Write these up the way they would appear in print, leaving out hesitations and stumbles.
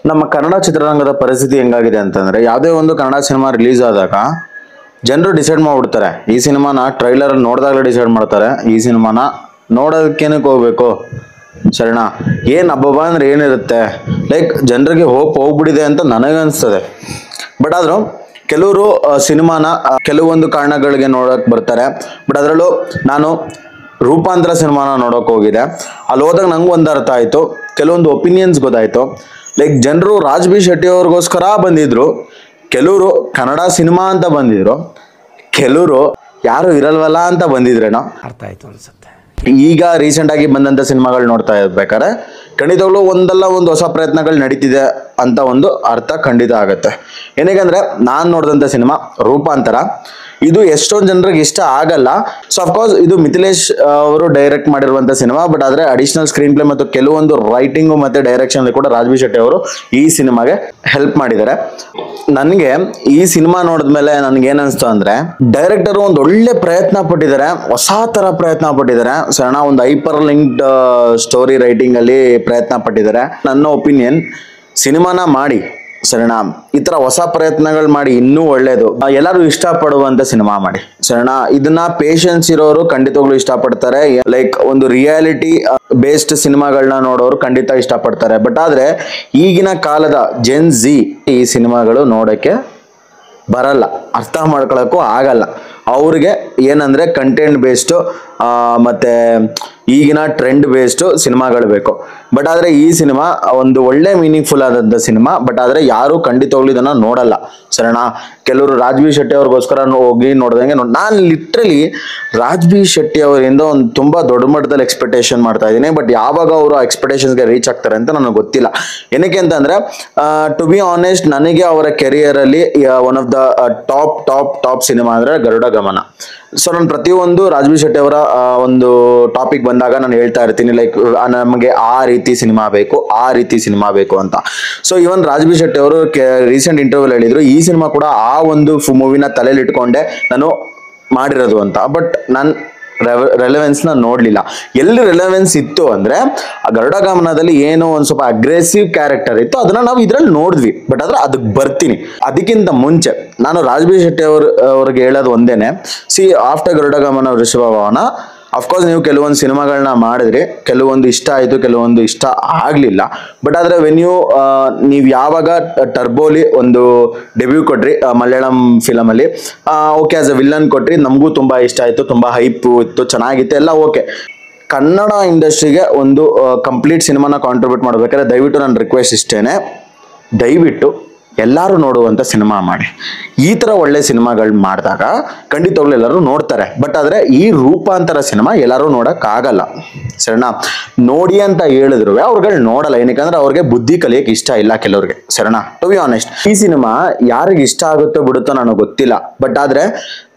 ನಮ್ಮ ಕನ್ನಡ ಚಿತ್ರರಂಗದ ಪರಿಸ್ಥಿತಿ ಹೆಂಗಾಗಿದೆ ಅಂತಂದ್ರೆ ಯಾವುದೇ ಒಂದು ಕನ್ನಡ ಸಿನಿಮಾ ರಿಲೀಸ್ ಆದಾಗ ಜನರು ಡಿಸೈಡ್ ಮಾಡ್ಬಿಡ್ತಾರೆ. ಈ ಸಿನಿಮಾನ ಟ್ರೈಲರ್ ನೋಡಿದಾಗಲೇ ಡಿಸೈಡ್ ಮಾಡ್ತಾರೆ ಈ ಸಿನಿಮಾನ ನೋಡೋದಕ್ಕೇನಕ್ಕೆ ಹೋಗ್ಬೇಕು, ಸರಿನಾ? ಏನು ಹಬ್ಬ ಅಂದ್ರೆ ಏನಿರುತ್ತೆ, ಲೈಕ್ ಜನರಿಗೆ ಹೋಪ್ ಹೋಗ್ಬಿಟ್ಟಿದೆ ಅಂತ ನನಗನ್ಸ್ತದೆ. ಬಟ್ ಆದ್ರೂ ಕೆಲವರು ಸಿನಿಮಾನ ಕೆಲವೊಂದು ಕಾರಣಗಳಿಗೆ ನೋಡಕ್ ಬರ್ತಾರೆ. ಬಟ್ ಅದರಲ್ಲೂ ನಾನು ರೂಪಾಂತರ ಸಿನಿಮಾನ ನೋಡೋಕೆ ಹೋಗಿದೆ. ಅಲ್ಲಿ ಹೋದಾಗ ನಂಗೆ ಒಂದು ಅರ್ಥ ಆಯಿತು, ಕೆಲವೊಂದು ಒಪಿನಿಯನ್ಸ್ ಗೊತ್ತಾಯಿತು. ಲೈಕ್ ಜನರು ರಾಜ್ ಬಿ ಶೆಟ್ಟಿ ಅವ್ರಿಗೋಸ್ಕರ ಬಂದಿದ್ರು, ಕೆಲವರು ಕನ್ನಡ ಸಿನಿಮಾ ಅಂತ ಬಂದಿದ್ರು, ಕೆಲವರು ಯಾರು ಇರಲ್ವಲ್ಲ ಅಂತ ಬಂದಿದ್ರೇನೋ ಅರ್ಥ ಆಯ್ತು ಅನ್ಸುತ್ತೆ. ಈಗ ರೀಸೆಂಟ್ ಆಗಿ ಬಂದಂಥ ಸಿನಿಮಾಗಳು ನೋಡ್ತಾ ಇರ್ಬೇಕಾದ್ರೆ ಖಂಡಿತವಾಗ್ಲೂ ಒಂದಲ್ಲ ಒಂದು ಹೊಸ ಪ್ರಯತ್ನಗಳು ನಡೀತಿದೆ ಅಂತ ಒಂದು ಅರ್ಥ ಖಂಡಿತ ಆಗುತ್ತೆ. ಏನಕ್ಕೆ ನಾನು ನೋಡಿದಂಥ ಸಿನಿಮಾ ರೂಪಾಂತರ. ಇದು ಎಷ್ಟೊಂದು ಜನರಿಗೆ ಇಷ್ಟ ಆಗಲ್ಲ. ಸೊ ಅಫ್ಕೋರ್ಸ್ ಇದು ಮಿಥಿಲೇಶ್ ಅವರು ಡೈರೆಕ್ಟ್ ಮಾಡಿರುವಂಥ ಸಿನಿಮಾ. ಬಟ್ ಆದರೆ ಅಡಿಷನಲ್ ಸ್ಕ್ರೀನ್ ಪ್ಲೇ ಮತ್ತು ಕೆಲವೊಂದು ರೈಟಿಂಗು ಮತ್ತು ಡೈರೆಕ್ಷನ್ ಕೂಡ ರಾಜ್ ಬಿ ಶೆಟ್ಟಿ ಅವರು ಈ ಸಿನಿಮಾಗೆ ಹೆಲ್ಪ್ ಮಾಡಿದ್ದಾರೆ. ನನಗೆ ಈ ಸಿನಿಮಾ ನೋಡಿದ್ಮೇಲೆ ನನಗೆ ಏನನ್ಸ್ತು ಅಂದರೆ, ಡೈರೆಕ್ಟರ್ ಒಂದು ಒಳ್ಳೆ ಪ್ರಯತ್ನ ಪಟ್ಟಿದ್ದಾರೆ, ಹೊಸ ಥರ ಪ್ರಯತ್ನ ಪಟ್ಟಿದ್ದಾರೆ. ಸಣ್ಣ ಒಂದು ಹೈಪರ್ ಲಿಂಕ್ಡ್ ಸ್ಟೋರಿ ರೈಟಿಂಗಲ್ಲಿ ಪ್ರಯತ್ನ ಪಟ್ಟಿದ್ದಾರೆ. ನನ್ನ ಒಪಿನಿಯನ್, ಸಿನಿಮಾನ ಮಾಡಿ ಸರಿನಾ, ಈ ತರ ಹೊಸ ಪ್ರಯತ್ನಗಳು ಮಾಡಿ ಇನ್ನೂ ಒಳ್ಳೇದು. ಎಲ್ಲರೂ ಇಷ್ಟಪಡುವಂತ ಸಿನಿಮಾ ಮಾಡಿ ಸರಿನಾ. ಇದನ್ನ ಪೇಷನ್ಸ್ ಇರೋರು ಖಂಡಿತವಾಗ್ಲೂ ಇಷ್ಟಪಡ್ತಾರೆ. ಲೈಕ್ ಒಂದು ರಿಯಾಲಿಟಿ ಬೇಸ್ಡ್ ಸಿನಿಮಾಗಳನ್ನ ನೋಡೋರು ಖಂಡಿತ ಇಷ್ಟಪಡ್ತಾರೆ. ಬಟ್ ಆದ್ರೆ ಈಗಿನ ಕಾಲದ ಜೆನ್ ಝಿ ಈ ಸಿನಿಮಾಗಳು ನೋಡಕ್ಕೆ ಬರಲ್ಲ, ಅರ್ಥ ಮಾಡ್ಕೊಳಕ್ಕೂ ಆಗಲ್ಲ. ಅವ್ರಿಗೆ ಏನಂದ್ರೆ ಕಂಟೆಂಟ್ ಬೇಸ್ಡು ಮತ್ತೆ ಈಗಿನ ಟ್ರೆಂಡ್ ಬೇಸ್ಡ್ ಸಿನಿಮಾಗಳು ಬೇಕು. ಬಟ್ ಆದ್ರೆ ಈ ಸಿನಿಮಾ ಒಂದು ಒಳ್ಳೆ ಮೀನಿಂಗ್ಫುಲ್ ಆದಂತ ಸಿನಿಮಾ. ಬಟ್ ಆದ್ರೆ ಯಾರು ಖಂಡಿತವಾಗ್ಲೂ ಇದನ್ನ ನೋಡಲ್ಲ ಸರಿನಾ. ಕೆಲವರು ರಾಜ್ ಬಿ ಶೆಟ್ಟಿ ಅವ್ರಿಗೋಸ್ಕರ ಹೋಗಿ ನೋಡ್ದಂಗೆ ನಾನು ಲಿಟ್ರಲಿ ರಾಜ್ ಬಿ ಶೆಟ್ಟಿ ಅವರಿಂದ ಒಂದು ತುಂಬಾ ದೊಡ್ಡ ಮಟ್ಟದಲ್ಲಿ ಎಕ್ಸ್ಪೆಕ್ಟೇಷನ್ ಮಾಡ್ತಾ ಇದ್ದೀನಿ. ಬಟ್ ಯಾವಾಗ ಅವರು ಎಕ್ಸ್ಪೆಕ್ಟೇಷನ್ಸ್ಗೆ ರೀಚ್ ಆಗ್ತಾರೆ ಅಂತ ನನಗೆ ಗೊತ್ತಿಲ್ಲ. ಏನಕ್ಕೆ ಅಂತಂದ್ರೆ ಟು ಬಿ ಆನೆಸ್ಟ್, ನನಗೆ ಅವರ ಕೆರಿಯರ್ ಅಲ್ಲಿ one of the top cinema ಅಂದ್ರೆ ಗರುಡ ಗಮನ. ಸೊ ನಾನು ಪ್ರತಿಯೊಂದು ರಾಜ್ ಬಿ ಶೆಟ್ಟಿ ಅವರ ಒಂದು ಟಾಪಿಕ್ ಬಂದಾಗ ನಾನು ಹೇಳ್ತಾ ಇರ್ತೀನಿ, ಲೈಕ್ ನಮಗೆ ಆ ರೀತಿ ಸಿನಿಮಾ ಬೇಕು, ಆ ರೀತಿ ಸಿನಿಮಾ ಬೇಕು ಅಂತ. ಸೊ ಇವನ್ ರಾಜ್ ಬಿ ಶೆಟ್ಟಿ ಅವರು ರೀಸೆಂಟ್ ಇಂಟರ್ವ್ಯೂ ಹೇಳಿದ್ರು, ಈ ಸಿನಿಮಾ ಕೂಡ ಆ ಒಂದು ಮೂವಿನ ತಲೆಯಲ್ಲಿ ಇಟ್ಕೊಂಡೆ ನಾನು ಮಾಡಿರೋದು ಅಂತ. ಬಟ್ ನಾನು ರೆಲೆವೆನ್ಸ್ ನ ನೋಡ್ಲಿಲ್ಲ. ಎಲ್ಲಿ ರೆಲೆವೆನ್ಸ್ ಇತ್ತು ಅಂದ್ರೆ ಆ ಗರುಡ ಗಮನದಲ್ಲಿ ಏನೋ ಒಂದ್ ಸ್ವಲ್ಪ ಅಗ್ರೆಸಿವ್ ಕ್ಯಾರೆಕ್ಟರ್ ಇತ್ತು, ಅದನ್ನ ನಾವು ಇದ್ರಲ್ಲಿ ನೋಡಿದ್ವಿ. ಬಟ್ ಆದ್ರೆ ಅದಕ್ಕೆ ಬರ್ತೀನಿ. ಅದಕ್ಕಿಂತ ಮುಂಚೆ ನಾನು ರಾಜ್ ಬಿ ಶೆಟ್ಟಿ ಅವ್ರಿಗೆ ಹೇಳೋದು ಒಂದೇನೆ, ಸಿ ಆಫ್ಟರ್ ಗರುಡ ಗಮನ ವೃಷಭ ಭವನ ಅಫ್ಕೋರ್ಸ್ ನೀವು ಕೆಲವೊಂದು ಸಿನಿಮಾಗಳನ್ನ ಮಾಡಿದ್ರಿ, ಕೆಲವೊಂದು ಇಷ್ಟ ಆಯಿತು, ಕೆಲವೊಂದು ಇಷ್ಟ ಆಗಲಿಲ್ಲ. ಬಟ್ ಆದರೆ ನೀವು ಯಾವಾಗ ಟರ್ಬೋಲಿ ಒಂದು ಡೆಬ್ಯೂ ಕೊಟ್ರಿ ಮಲಯಾಳಂ ಫಿಲಮಲ್ಲಿ, ಓಕೆ ಆಸ್ ಅ ವಿಲ್ಲನ್ ಕೊಟ್ರಿ, ನಮಗೂ ತುಂಬ ಇಷ್ಟ ಆಯಿತು, ತುಂಬ ಹೈಪ್ ಇತ್ತು, ಚೆನ್ನಾಗಿತ್ತು ಎಲ್ಲ ಓಕೆ. ಕನ್ನಡ ಇಂಡಸ್ಟ್ರಿಗೆ ಒಂದು ಕಂಪ್ಲೀಟ್ ಸಿನಿಮಾನ ಕಾಂಟ್ರಿಬ್ಯೂಟ್ ಮಾಡಬೇಕಾದ್ರೆ ದಯವಿಟ್ಟು ನನ್ನ ರಿಕ್ವೆಸ್ಟ್ ಇಷ್ಟೇನೆ, ದಯವಿಟ್ಟು ಎಲ್ಲರೂ ನೋಡುವಂಥ ಸಿನಿಮಾ ಮಾಡಿ. ಈ ಥರ ಒಳ್ಳೆ ಸಿನಿಮಾಗಳು ಮಾಡಿದಾಗ ಖಂಡಿತವಾಗ್ಲೂ ಎಲ್ಲರೂ ನೋಡ್ತಾರೆ. ಬಟ್ ಆದರೆ ಈ ರೂಪಾಂತರ ಸಿನಿಮಾ ಎಲ್ಲರೂ ನೋಡೋಕ್ಕಾಗಲ್ಲ ಸರಿನಾ. ನೋಡಿ ಅಂತ ಹೇಳಿದ್ರು ಅವ್ರುಗಳು ನೋಡಲ್ಲ. ಏನಕ್ಕಂದ್ರೆ ಅವ್ರಿಗೆ ಬುದ್ಧಿ ಕಲಿಯಕ್ಕೆ ಇಷ್ಟ ಇಲ್ಲ ಕೆಲವ್ರಿಗೆ ಸರಿನಾ. ಟು ಬಿ ಆನೆಸ್ಟ್, ಈ ಸಿನಿಮಾ ಯಾರಿಗೆ ಇಷ್ಟ ಆಗುತ್ತೋ ಬಿಡುತ್ತೋ ನನಗೆ ಗೊತ್ತಿಲ್ಲ. ಬಟ್ ಆದರೆ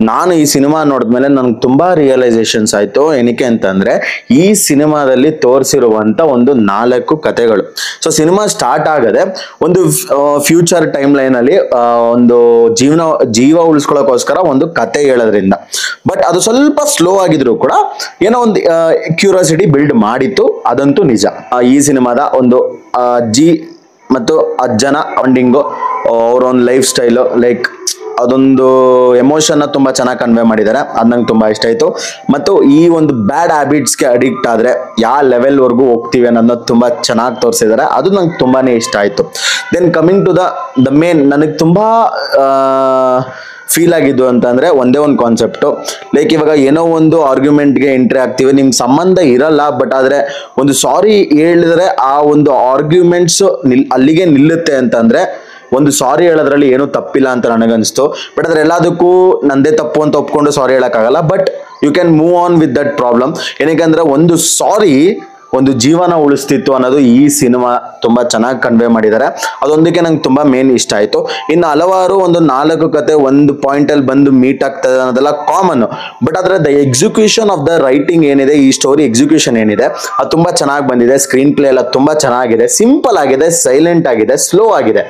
ನಾನು ಈ ಸಿನಿಮಾ ನೋಡಿದ್ಮೇಲೆ ನನಗೆ ತುಂಬ ರಿಯಲೈಸೇಷನ್ಸ್ ಆಯಿತು. ಏನಕ್ಕೆ ಅಂತಂದರೆ ಈ ಸಿನಿಮಾದಲ್ಲಿ ತೋರಿಸಿರುವಂಥ ಒಂದು 4 ಕಥೆಗಳು. ಸೊ ಸಿನಿಮಾ ಸ್ಟಾರ್ಟ್ ಆಗದೆ ಒಂದು ಫ್ಯೂಚರ್ ಟೈಮ್ ಲೈನ್ ಅಲ್ಲಿ ಒಂದು ಜೀವ ಉಳಿಸ್ಕೊಳ್ಳೋಕೋಸ್ಕರ ಒಂದು ಕತೆ ಹೇಳೋದ್ರಿಂದ. ಬಟ್ ಅದು ಸ್ವಲ್ಪ ಸ್ಲೋ ಆಗಿದ್ರು ಕೂಡ ಏನೋ ಒಂದು ಕ್ಯೂರಿಯಾಸಿಟಿ ಬಿಲ್ಡ್ ಮಾಡಿತ್ತು, ಅದಂತೂ ನಿಜ. ಈ ಸಿನಿಮಾದ ಒಂದು ಅಜ್ಜಿ ಮತ್ತು ಅಜ್ಜನ ಬಾಂಡಿಂಗು, ಅವರ ಒಂದು ಲೈಫ್ ಸ್ಟೈಲು, ಲೈಕ್ ಅದೊಂದು ಎಮೋಷನ್ನ ತುಂಬ ಚೆನ್ನಾಗಿ ಕನ್ವೆ ಮಾಡಿದ್ದಾರೆ. ಅದು ನಂಗೆ ತುಂಬ ಇಷ್ಟ ಆಯಿತು. ಮತ್ತು ಈ ಒಂದು ಬ್ಯಾಡ್ ಹ್ಯಾಬಿಟ್ಸ್ಗೆ ಅಡಿಕ್ಟ್ ಆದರೆ ಯಾವ ಲೆವೆಲ್ವರೆಗೂ ಹೋಗ್ತೀವಿ ಅನ್ನೋದನ್ನ ತುಂಬ ಚೆನ್ನಾಗಿ ತೋರಿಸಿದ್ದಾರೆ. ಅದು ನಂಗೆ ತುಂಬಾ ಇಷ್ಟ ಆಯಿತು. Then coming to the main, ನನಗೆ ತುಂಬ ಫೀಲ್ ಆಗಿದ್ದು ಅಂತಂದರೆ ಒಂದೇ ಒಂದು ಕಾನ್ಸೆಪ್ಟು. ಲೈಕ್ ಇವಾಗ ಏನೋ ಒಂದು ಆರ್ಗ್ಯುಮೆಂಟ್ಗೆ ಎಂಟ್ರಿ ಆಗ್ತೀವಿ, ನಿಮ್ಗೆ ಸಂಬಂಧ ಇರಲ್ಲ. ಬಟ್ ಆದರೆ ಒಂದು ಸಾರಿ ಹೇಳಿದ್ರೆ ಆ ಒಂದು ಆರ್ಗ್ಯುಮೆಂಟ್ಸ್ ಅಲ್ಲಿಗೆ ನಿಲ್ಲುತ್ತೆ ಅಂತಂದರೆ ಒಂದು ಸಾರಿ ಹೇಳೋದ್ರಲ್ಲಿ ಏನೂ ತಪ್ಪಿಲ್ಲ ಅಂತ ನನಗನ್ನಿಸ್ತು. ಬಟ್ ಅದ್ರ ಎಲ್ಲದಕ್ಕೂ ನಂದೇ ತಪ್ಪು ಅಂತ ಒಪ್ಕೊಂಡು ಸಾರಿ ಹೇಳೋಕ್ಕಾಗಲ್ಲ. But you can move on with that problem. ಏನಕ್ಕೆ ಒಂದು ಸಾರಿ ಒಂದು ಜೀವನ ಉಳಿಸ್ತಿತ್ತು ಅನ್ನೋದು ಈ ಸಿನಿಮಾ ತುಂಬ ಚೆನ್ನಾಗಿ ಕನ್ವೆ ಮಾಡಿದ್ದಾರೆ. ಅದೊಂದಕ್ಕೆ ನಂಗೆ ತುಂಬ ಮೇನ್ ಇಷ್ಟ ಆಯಿತು. ಇನ್ನು ಹಲವಾರು ಒಂದು 4 ಕತೆ ಒಂದು ಪಾಯಿಂಟಲ್ಲಿ ಬಂದು ಮೀಟ್ ಆಗ್ತದೆ ಅನ್ನೋದೆಲ್ಲ ಕಾಮನ್. ಬಟ್ ಆದರೆ the execution of the writing ಏನಿದೆ, ಈ ಸ್ಟೋರಿ ಎಕ್ಸಿಕ್ಯೂಷನ್ ಏನಿದೆ ಅದು ತುಂಬ ಚೆನ್ನಾಗಿ ಬಂದಿದೆ. ಸ್ಕ್ರೀನ್ ಪ್ಲೇ ಎಲ್ಲ ತುಂಬ ಚೆನ್ನಾಗಿದೆ, ಸಿಂಪಲ್ ಆಗಿದೆ, ಸೈಲೆಂಟ್ ಆಗಿದೆ, ಸ್ಲೋ ಆಗಿದೆ.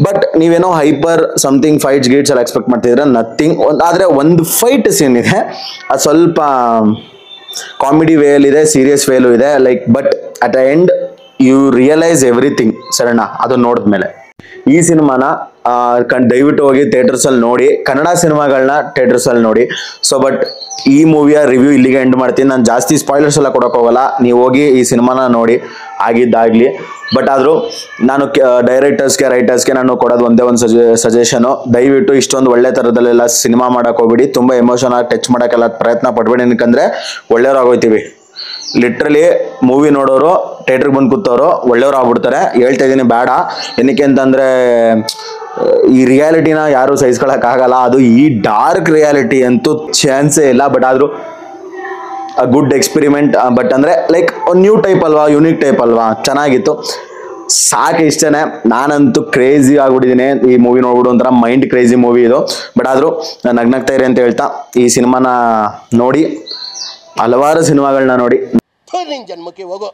ಬಟ್ ನೀವೇನೋ ಹೈಪರ್ ಸಮಥಿಂಗ್ ಫೈಟ್ಸ್ ಗೀಟ್ಸ್ ಎಲ್ಲ ಎಕ್ಸ್ಪೆಕ್ಟ್ ಮಾಡ್ತಿದ್ರೆ ನಥಿಂಗ್. ಆದರೆ ಒಂದು ಫೈಟ್ ಸೀನ್ ಇದೆ, ಅದು ಸ್ವಲ್ಪ ಕಾಮಿಡಿ ವೇಲ್ ಇದೆ, ಸೀರಿಯಸ್ ವೇಲು ಇದೆ. Like but at the end you realise everything ಸರಿನಾ ಅದು ನೋಡಿದ್ಮೇಲೆ. ಈ ಸಿನಿಮಾನ ದಯವಿಟ್ಟು ಹೋಗಿ ಥಿಯೇಟರ್ಸ್ ಅಲ್ಲಿ ನೋಡಿ, ಕನ್ನಡ ಸಿನಿಮಾಗಳನ್ನ ಥಿಯೇಟರ್ಸ್ ಅಲ್ಲಿ ನೋಡಿ. ಸೊ ಬಟ್ ಈ ಮೂವಿಯ ರಿವ್ಯೂ ಇಲ್ಲಿಗೆ ಎಂಡ್ ಮಾಡ್ತೀನಿ. ನಾನು ಜಾಸ್ತಿ ಸ್ಪಾಯ್ಲರ್ಸ್ ಎಲ್ಲ ಕೊಡೋಕೆ ಹೋಗಲ್ಲ, ನೀವು ಹೋಗಿ ಈ ಸಿನಿಮಾನ ನೋಡಿ ಆಗಿದ್ದಾಗ್ಲಿ. ಬಟ್ ಆದರೂ ನಾನು ಡೈರೆಕ್ಟರ್ಸ್ಗೆ ರೈಟರ್ಸ್ಗೆ ನಾನು ಕೊಡೋದು ಒಂದೇ ಒಂದು ಸಜೆಷನು, ದಯವಿಟ್ಟು ಇಷ್ಟೊಂದು ಒಳ್ಳೆ ಥರದಲ್ಲೆಲ್ಲ ಸಿನಿಮಾ ಮಾಡೋಕೆ ಹೋಗ್ಬಿಡಿ, ತುಂಬ ಎಮೋಷನ್ ಆಗಿ ಟಚ್ ಮಾಡೋಕ್ಕೆಲ್ಲ ಪ್ರಯತ್ನ ಪಡ್ಬೇಡಿ. ಏನಕ್ಕಂದ್ರೆ ಒಳ್ಳೆಯವ್ರಾಗೋಯ್ತೀವಿ. ಲಿಟ್ರಲಿ ಮೂವಿ ನೋಡೋರು ಥಿಯೇಟ್ರಿಗೆ ಬಂದು ಕೂತವರು ಒಳ್ಳೆಯವ್ರು ಆಗ್ಬಿಡ್ತಾರೆ. ಹೇಳ್ತಾ ಇದ್ದೀನಿ ಬೇಡ, ಏನಕ್ಕೆ ಅಂತಂದರೆ ಈ ರಿಯಾಲಿಟಿನ ಯಾರು ಸಹಿಸ್ಕೊಳಕ್ಕಾಗಲ್ಲ. ಅದು ಈ ಡಾರ್ಕ್ ರಿಯಾಲಿಟಿ ಅಂತೂ ಚಾನ್ಸೇ ಇಲ್ಲ. ಬಟ್ ಆದರೂ ಗುಡ್ ಎಕ್ಸ್ಪೆರಿಮೆಂಟ್. ಬಟ್ ಅಂದರೆ ಲೈಕ್ ಒಂದು ನ್ಯೂ ಟೈಪ್ ಅಲ್ವಾ, ಯುನೀಕ್ ಟೈಪ್ ಅಲ್ವಾ, ಚೆನ್ನಾಗಿತ್ತು. ಸಾಕು, ಇಷ್ಟೇ. ನಾನಂತೂ ಕ್ರೇಜಿ ಆಗ್ಬಿಟ್ಟಿದ್ದೀನಿ ಈ ಮೂವಿ ನೋಡ್ಬಿಡು, ಒಂಥರ ಮೈಂಡ್ ಕ್ರೇಜಿ ಮೂವಿ ಇದು. ಬಟ್ ಆದರೂ ನಗ್ನಗ್ತಾ ಇರಿ ಅಂತ ಹೇಳ್ತಾ ಈ ಸಿನಿಮಾನ ನೋಡಿ, ಹಲವಾರು ಸಿನಿಮಾಗಳನ್ನ ನೋಡಿ. ಜನ್ಮಕ್ಕೆ ಹೋಗೋ